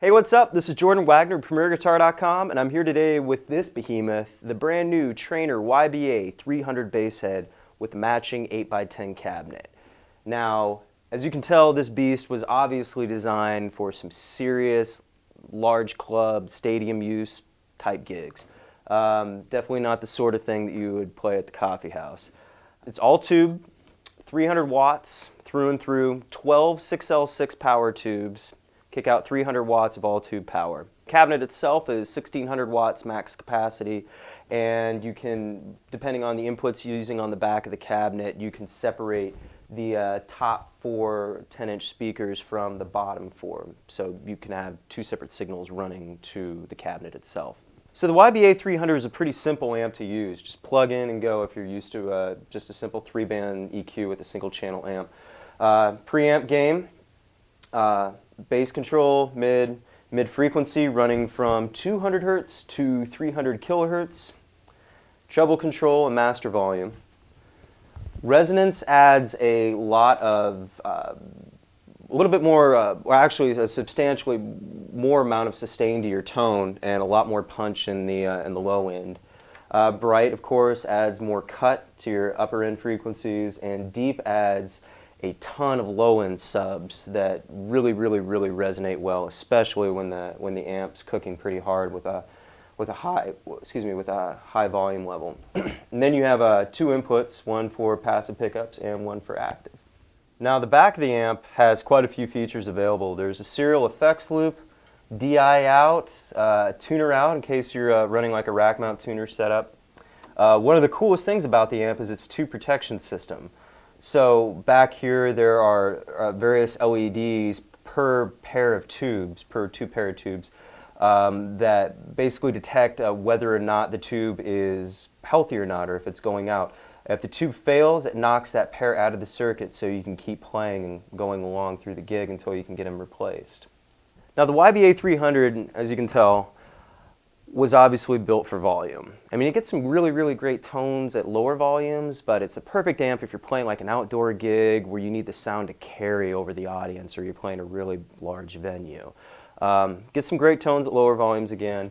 Hey, what's up? This is Jordan Wagner, PremierGuitar.com, and I'm here today with this behemoth, the brand new Traynor YBA300 bass head with matching 8x10 cabinet. Now, as you can tell, this beast was obviously designed for some serious, large club, stadium use type gigs. Definitely not the sort of thing that you would play at the coffee house. It's all tube, 300 watts through and through, 12 6L6 power tubes. Kick out 300 watts of all tube power. Cabinet itself is 1600 watts max capacity, and you can, depending on the inputs you're using on the back of the cabinet, you can separate the top 4 10-inch speakers from the bottom 4. So you can have 2 separate signals running to the cabinet itself. So the YBA300 is a pretty simple amp to use. Just plug in and go if you're used to just a simple 3-band EQ with a single channel amp. Preamp gain. Bass control, mid frequency running from 200 Hertz to 300 kilohertz. Treble control and master volume. Resonance adds a lot of, a little bit more, well actually a substantially more amount of sustain to your tone and a lot more punch in the low end. Bright, of course, adds more cut to your upper end frequencies, and deep adds a ton of low-end subs that really resonate well, especially when the amp's cooking pretty hard with a high volume level. And then you have 2 inputs, one for passive pickups and one for active. Now the back of the amp has quite a few features available. There's a serial effects loop, DI out, tuner out in case you're running like a rack mount tuner setup. One of the coolest things about the amp is its tube protection system. So back here there are various LEDs per pair of tubes, per 2 pair of tubes, that basically detect whether or not the tube is healthy or not, or if it's going out. If the tube fails, it knocks that pair out of the circuit so you can keep playing and going along through the gig until you can get them replaced. Now the YBA300, as you can tell, was obviously built for volume. I mean, it gets some really great tones at lower volumes, but it's a perfect amp if you're playing like an outdoor gig where you need the sound to carry over the audience, or you're playing a really large venue. Gets some great tones at lower volumes again,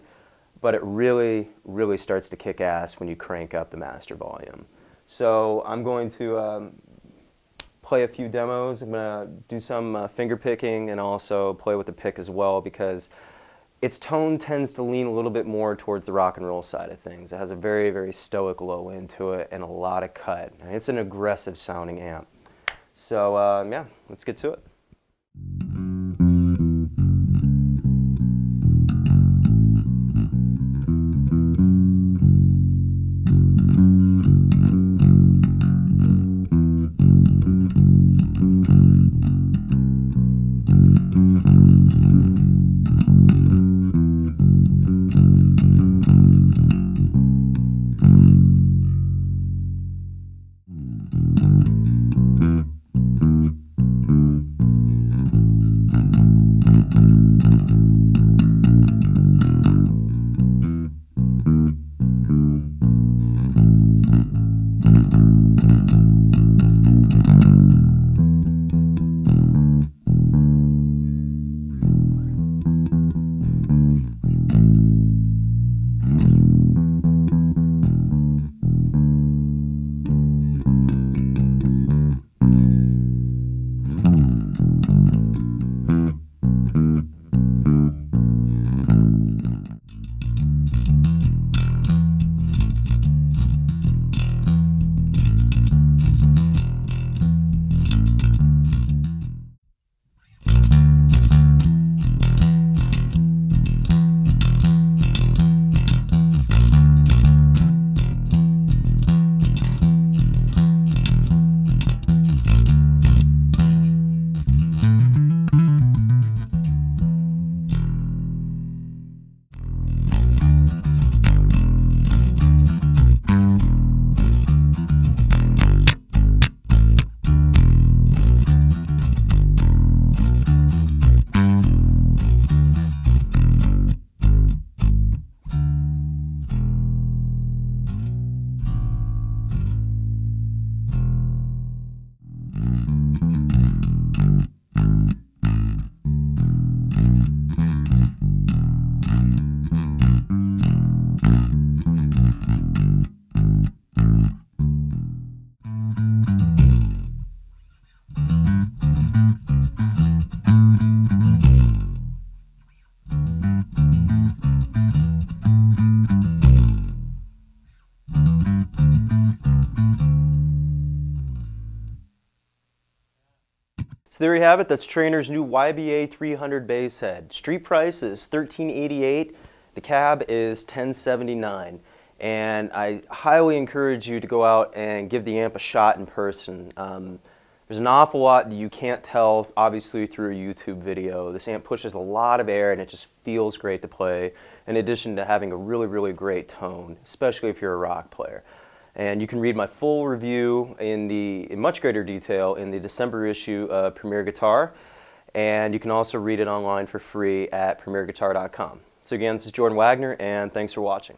but it really starts to kick ass when you crank up the master volume. So I'm going to play a few demos. I'm going to do some finger picking and also play with the pick as well, because its tone tends to lean a little bit more towards the rock and roll side of things. It has a very stoic low end to it and a lot of cut. And it's an aggressive sounding amp. So yeah, let's get to it. So there you have it. That's Traynor's new YBA300 bass head. Street price is $1388. The cab is $1079. And I highly encourage you to go out and give the amp a shot in person. There's an awful lot that you can't tell, obviously, through a YouTube video. This amp pushes a lot of air and it just feels great to play, in addition to having a really, really great tone, especially if you're a rock player. And you can read my full review in much greater detail in the December issue of Premier Guitar. And you can also read it online for free at premierguitar.com. So again, this is Jordan Wagner, and thanks for watching.